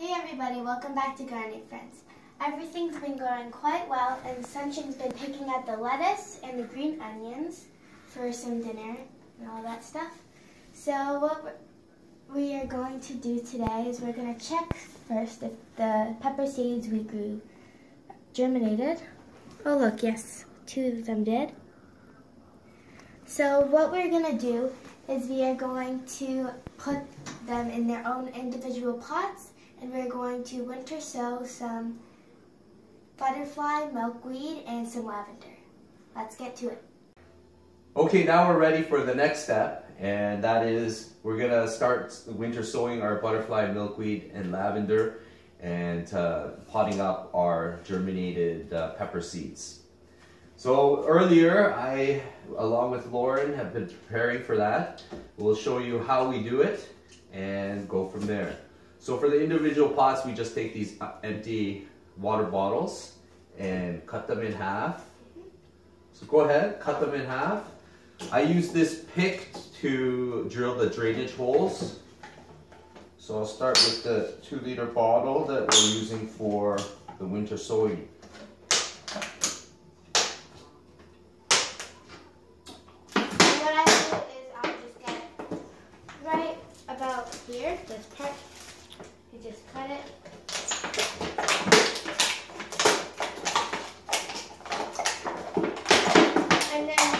Hey everybody, welcome back to Gardening Friends. Everything's been going quite well and Sunshine's been picking out the lettuce and the green onions for some dinner and all that stuff. So what we are going to do today is we're going to check first if the pepper seeds we grew germinated. Oh look, yes, 2 of them did. So what we're going to do is we are going to put them in their own individual pots, and we're going to winter sow some butterfly, milkweed, and some lavender. Let's get to it. Okay, now we're ready for the next step, and that is we're going to start winter sowing our butterfly, milkweed, and lavender, and potting up our germinated pepper seeds. So earlier, I, along with Lauren, have been preparing for that. We'll show you how we do it and go from there. So for the individual pots, we just take these empty water bottles and cut them in half. So go ahead, cut them in half. I use this pick to drill the drainage holes. So I'll start with the 2-liter bottle that we're using for the winter sowing. Here, this part, you just cut it. And then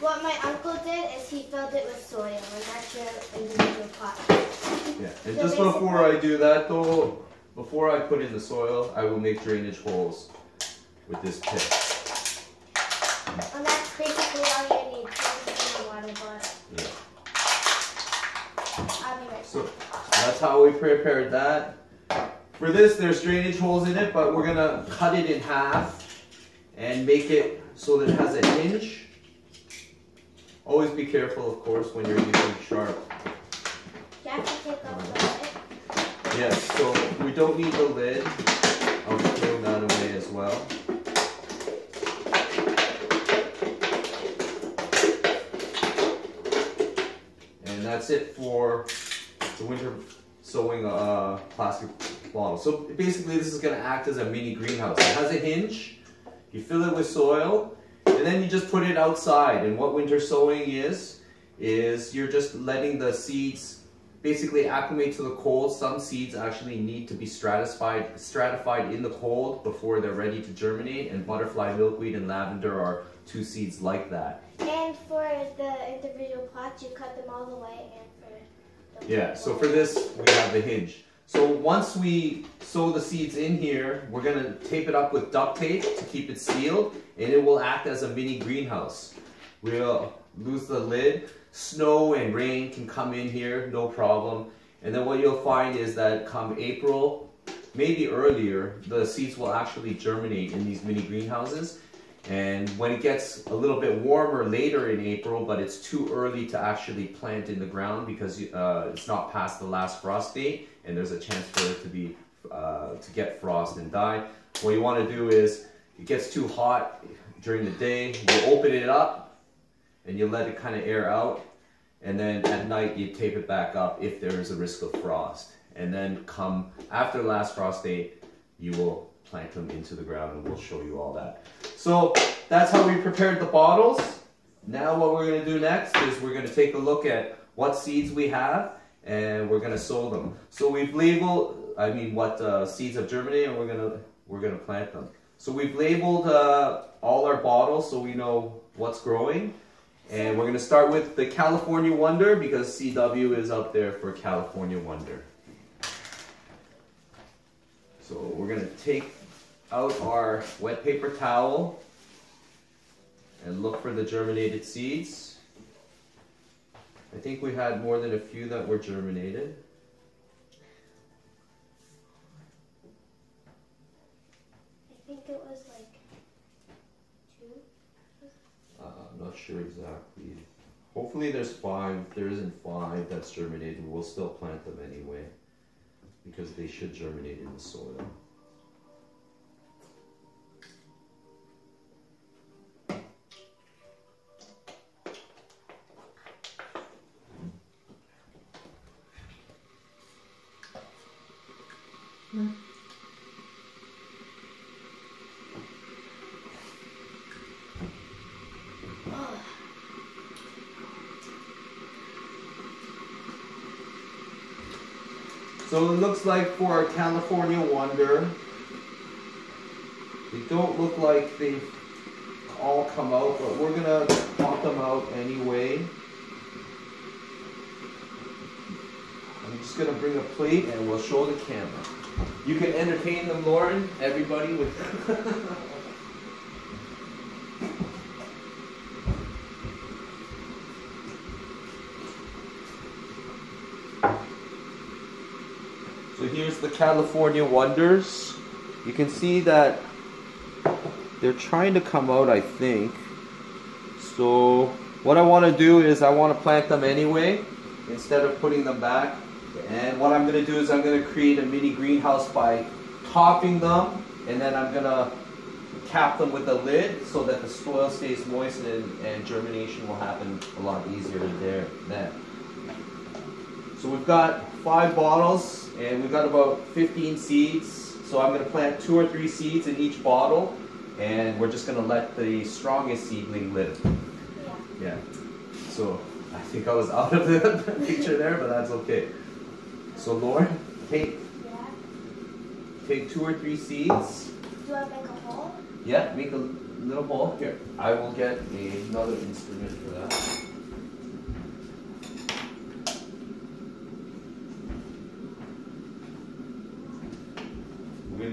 what my uncle did is he filled it with soil, and that's your individual pot. Yeah, and so just before I do that though, before I put in the soil, I will make drainage holes with this pick. And that's basically all you need, just in the water bottle. Yeah. So that's how we prepared that. For this, there's drainage holes in it, but we're gonna cut it in half and make it so that it has a hinge. Always be careful, of course, when you're using sharp. You have to take off the lid. Yes, so we don't need the lid. I'll be throwing that away as well. And that's it for the winter sowing plastic bottle. So basically this is going to act as a mini greenhouse. It has a hinge, you fill it with soil, and then you just put it outside. And what winter sowing is you're just letting the seeds basically acclimate to the cold. Some seeds actually need to be stratified in the cold before they're ready to germinate, and butterfly, milkweed, and lavender are 2 seeds like that. And for the individual pots, you cut them all the way, and yeah, so for this, we have the hinge. So once we sow the seeds in here, we're going to tape it up with duct tape to keep it sealed, and it will act as a mini greenhouse. We'll lose the lid. Snow and rain can come in here, no problem. And then what you'll find is that come April, maybe earlier, the seeds will actually germinate in these mini greenhouses. And when it gets a little bit warmer later in April, but it's too early to actually plant in the ground because it's not past the last frost date, and there's a chance for it to be to get frost and die. What you want to do is, it gets too hot during the day, you open it up and you let it kind of air out, and then at night you tape it back up if there is a risk of frost. And then come after the last frost date, you will plant them into the ground, and we'll show you all that. So that's how we prepared the bottles. Now what we're going to do next is we're going to take a look at what seeds we have, and we're going to sow them. So we've labeled, what seeds have germinated, and we're going to plant them. So we've labeled all our bottles so we know what's growing. And we're going to start with the California Wonder, because CW is up there for California Wonder. So we're going to take out our wet paper towel and look for the germinated seeds. I think we had more than a few that were germinated. I think it was like 2. I'm not sure exactly. Hopefully there's 5. If there isn't 5 that's germinated, we'll still plant them anyway, because they should germinate in the soil. So it looks like for our California Wonder, they don't look like they've all come out, but we're gonna pop them out anyway. I'm just gonna bring a plate and we'll show the camera. You can entertain them, Lauren, everybody with So here's the California Wonders. You can see that they're trying to come out, I think. So what I want to do is I want to plant them anyway instead of putting them back. And what I'm going to do is I'm going to create a mini greenhouse by topping them, and then I'm going to cap them with a lid so that the soil stays moist and germination will happen a lot easier there then. So we've got 5 bottles and we've got about 15 seeds. So I'm going to plant 2 or 3 seeds in each bottle, and we're just going to let the strongest seedling live. Yeah. So I think I was out of the picture there, but that's okay. So Lauren, take 2 or 3 seeds. Do I make a hole? Yeah, make a little hole. Here, I will get another instrument for that. We're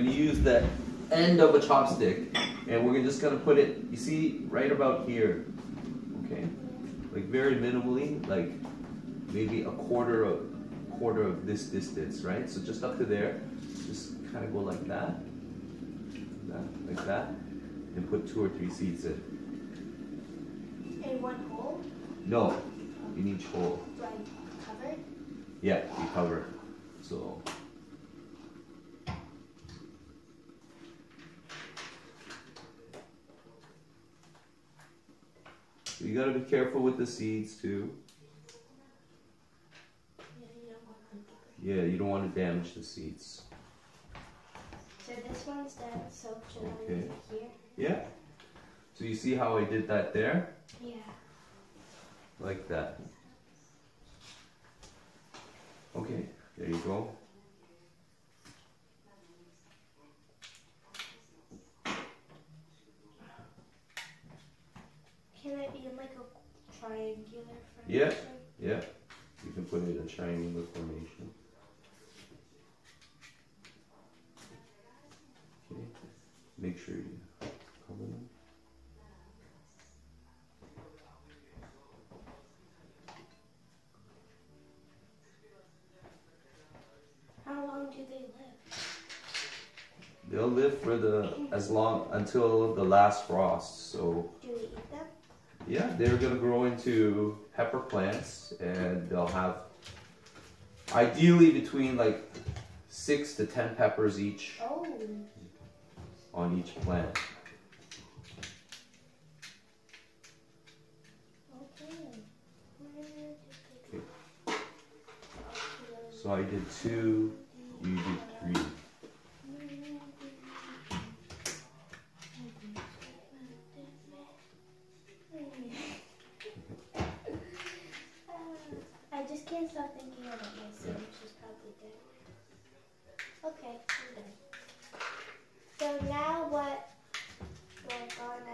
gonna use the end of a chopstick, and we're just gonna put it, you see, right about here. Okay, like very minimally, like maybe a quarter of this distance, right? So just up to there, just kind of go like that, like that, and put 2 or 3 seeds in. In one hole? No, in each hole. Do I cover it? Yeah, you cover it. So. You gotta be careful with the seeds too. Yeah, you don't want to damage the seeds. So this one's done, so should I leave it here? Yeah. So you see how I did that there? Yeah. Like that. Okay, there you go. Can it be in like a triangular formation? Yeah, yeah. You can put it in a triangular formation. Okay, make sure you cover them. How long do they live? They'll live for until the last frost. So. Do we eat them? Yeah, they're gonna grow into pepper plants, and they'll have ideally between like 6 to 10 peppers each on each plant. Okay. So I did 2, you did 3. I just can't stop thinking about my son. She's probably dead. Okay, I'm done. So now what?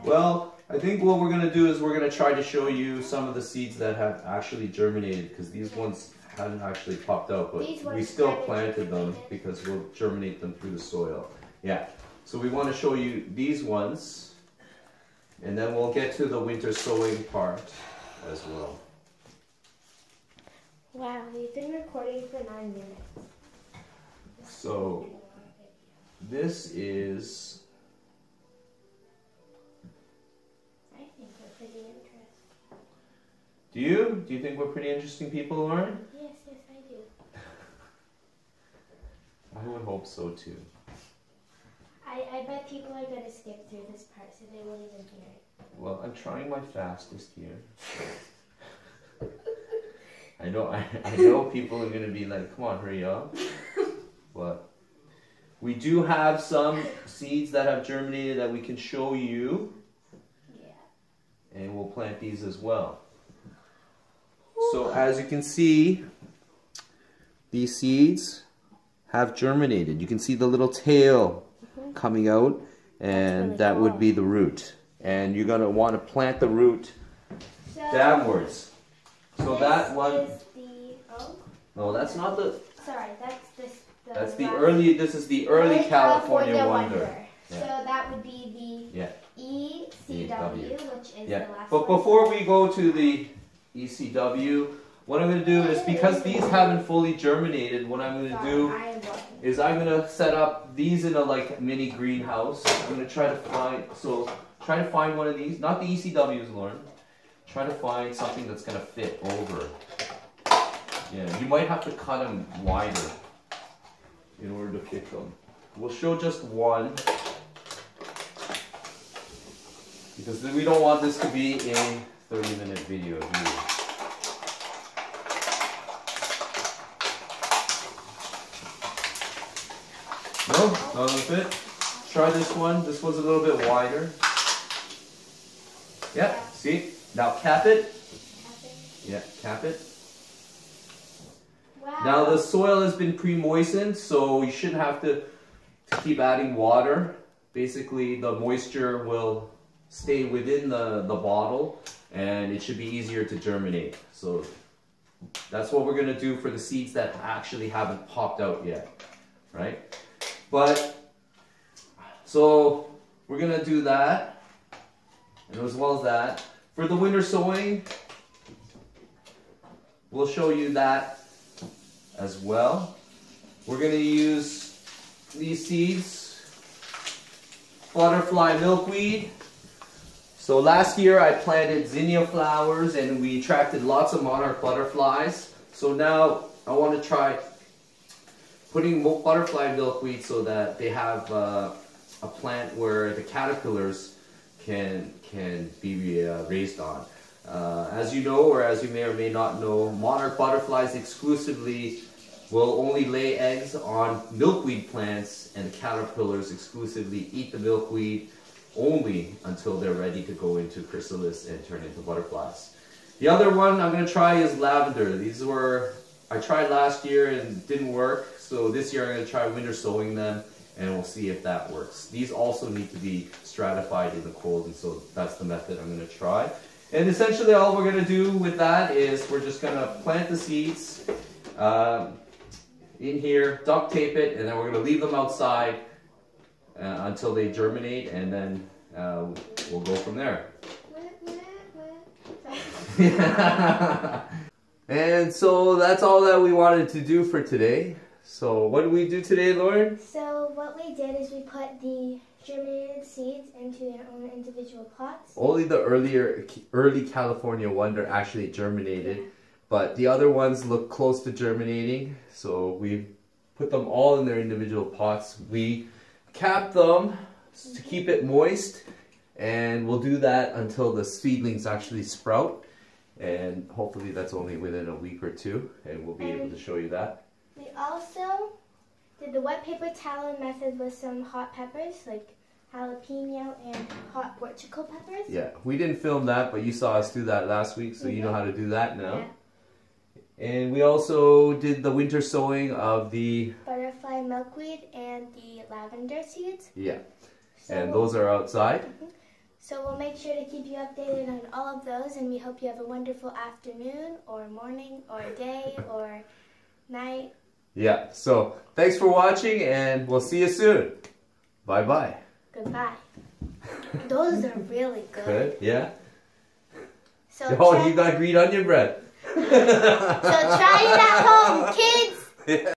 Well, I think what we're gonna do is we're gonna try to show you some of the seeds that have actually germinated, because these ones hadn't actually popped out, but we still planted them because we'll germinate them through the soil. Yeah. So we want to show you these ones, and then we'll get to the winter sowing part as well. Wow, we've been recording for 9 minutes. So this is. I think we're pretty interesting. Do you? Do you think we're pretty interesting people, Lauren? Yes, I do. I would hope so too. I bet people are going to skip through this part so they won't even hear it. Well, I'm trying my fastest here. I I know people are gonna be like, come on, hurry up. But we do have some seeds that have germinated that we can show you. Yeah. And we'll plant these as well. So as you can see, these seeds have germinated. You can see the little tail coming out, and really that cool. would be the root. And you're gonna want to plant the root downwards. So that one. Is the oak? No, that's not the. Sorry, that's this. That's the early. This is the early California Wonder. Yeah. So that would be the ECW, which is the last But one. before we go to the ECW, what I'm going to do is, because these haven't fully germinated, what I'm going to do is I'm going to set up these in a like mini greenhouse. I'm going to try to find one of these, not the ECWs, Lauren. Try to find something that's going to fit over. Yeah, you might have to cut them wider in order to fit them. We'll show just one, because we don't want this to be a 30-minute video either. No, not a fit. Try this one. This one's a little bit wider. Yeah, see? Now cap it. Yeah, cap it. Wow. Now the soil has been pre-moistened, so you shouldn't have to keep adding water. Basically, the moisture will stay within the bottle, and it should be easier to germinate. So that's what we're going to do for the seeds that actually haven't popped out yet, right? But, so we're going to do that, and as well as that. For the winter sowing, we'll show you that as well. We're going to use these seeds, butterfly milkweed. So last year I planted zinnia flowers and we attracted lots of monarch butterflies. So now I want to try putting butterfly milkweed so that they have a plant where the caterpillars can be raised on. As you know, or as you may or may not know, monarch butterflies exclusively will only lay eggs on milkweed plants, and the caterpillars exclusively eat the milkweed only until they're ready to go into chrysalis and turn into butterflies. The other one I'm going to try is lavender. These were, I tried last year and didn't work, so this year I'm going to try winter sowing them, and we'll see if that works. These also need to be stratified in the cold, and so that's the method I'm going to try. And essentially all we're going to do with that is we're just going to plant the seeds in here, duct tape it, and then we're going to leave them outside until they germinate, and then we'll go from there. And so that's all that we wanted to do for today. So what did we do today, Lauren? So what we did is we put the germinated seeds into their own individual pots. Only the early California Wonder actually germinated, but the other ones look close to germinating. So we put them all in their individual pots. We cap them to keep it moist, and we'll do that until the seedlings actually sprout, and hopefully that's only within a week or two, and we'll be able to show you that. We also did the wet paper towel method with some hot peppers, like jalapeno and hot Portugal peppers. Yeah, we didn't film that, but you saw us do that last week, so you know how to do that now. Yeah. And we also did the winter sowing of the butterfly milkweed and the lavender seeds. Yeah, So and those are outside. So we'll make sure to keep you updated on all of those, and we hope you have a wonderful afternoon or morning or day or night. Yeah, so thanks for watching, and we'll see you soon. Bye-bye. Goodbye. Those are really good. Good, yeah. So Oh, you got green onion bread. so try it at home, kids.